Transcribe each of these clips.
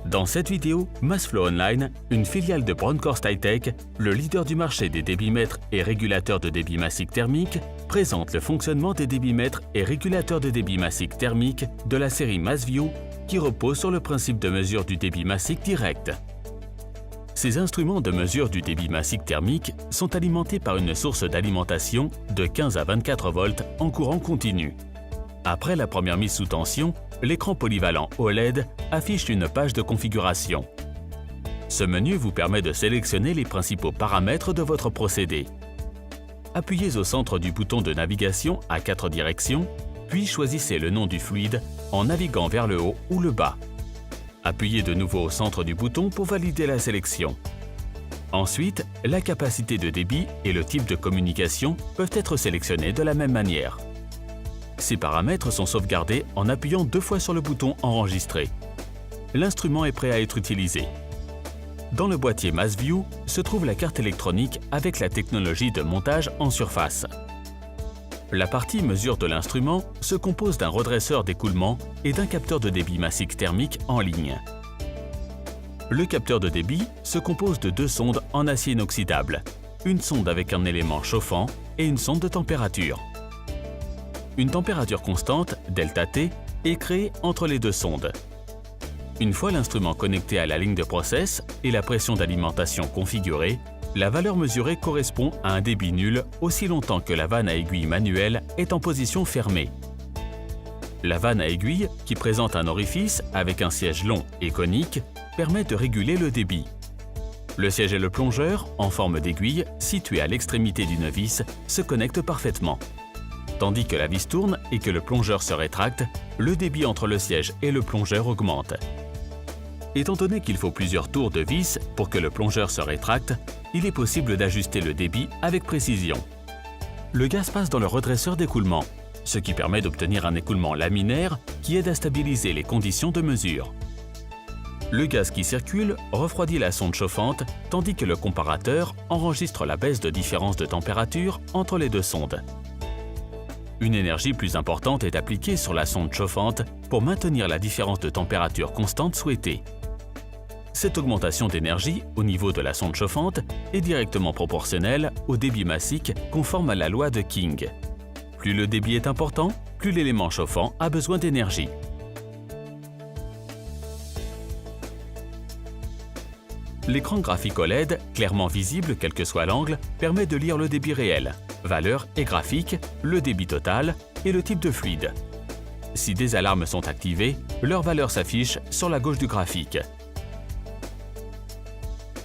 Dans cette vidéo, Massflow Online, une filiale de Bronkhorst High-Tech, le leader du marché des débitmètres et régulateurs de débit massique thermique, présente le fonctionnement des débitmètres et régulateurs de débit massique thermique de la série MassView qui repose sur le principe de mesure du débit massique direct. Ces instruments de mesure du débit massique thermique sont alimentés par une source d'alimentation de 15 à 24 volts en courant continu. Après la première mise sous tension, l'écran polyvalent OLED affiche une page de configuration. Ce menu vous permet de sélectionner les principaux paramètres de votre procédé. Appuyez au centre du bouton de navigation à 4 directions, puis choisissez le nom du fluide en naviguant vers le haut ou le bas. Appuyez de nouveau au centre du bouton pour valider la sélection. Ensuite, la capacité de débit et le type de communication peuvent être sélectionnés de la même manière. Ces paramètres sont sauvegardés en appuyant 2 fois sur le bouton « Enregistrer ». L'instrument est prêt à être utilisé. Dans le boîtier MassView se trouve la carte électronique avec la technologie de montage en surface. La partie mesure de l'instrument se compose d'un redresseur d'écoulement et d'un capteur de débit massique thermique en ligne. Le capteur de débit se compose de 2 sondes en acier inoxydable, une sonde avec un élément chauffant et une sonde de température. Une température constante, ΔT, est créée entre les 2 sondes. Une fois l'instrument connecté à la ligne de process et la pression d'alimentation configurée, la valeur mesurée correspond à un débit nul aussi longtemps que la vanne à aiguille manuelle est en position fermée. La vanne à aiguille, qui présente un orifice avec un siège long et conique, permet de réguler le débit. Le siège et le plongeur, en forme d'aiguille, situé à l'extrémité d'une vis, se connectent parfaitement. Tandis que la vis tourne et que le plongeur se rétracte, le débit entre le siège et le plongeur augmente. Étant donné qu'il faut plusieurs tours de vis pour que le plongeur se rétracte, il est possible d'ajuster le débit avec précision. Le gaz passe dans le redresseur d'écoulement, ce qui permet d'obtenir un écoulement laminaire qui aide à stabiliser les conditions de mesure. Le gaz qui circule refroidit la sonde chauffante, tandis que le comparateur enregistre la baisse de différence de température entre les 2 sondes. Une énergie plus importante est appliquée sur la sonde chauffante pour maintenir la différence de température constante souhaitée. Cette augmentation d'énergie au niveau de la sonde chauffante est directement proportionnelle au débit massique conforme à la loi de King. Plus le débit est important, plus l'élément chauffant a besoin d'énergie. L'écran graphique OLED, clairement visible quel que soit l'angle, permet de lire le débit réel, valeur et graphique, le débit total et le type de fluide. Si des alarmes sont activées, leur valeur s'affiche sur la gauche du graphique.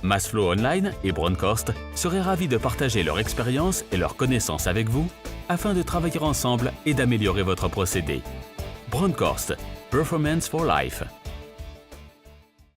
Massflow Online et Bronkhorst seraient ravis de partager leur expérience et leurs connaissances avec vous afin de travailler ensemble et d'améliorer votre procédé. Bronkhorst, Performance for Life.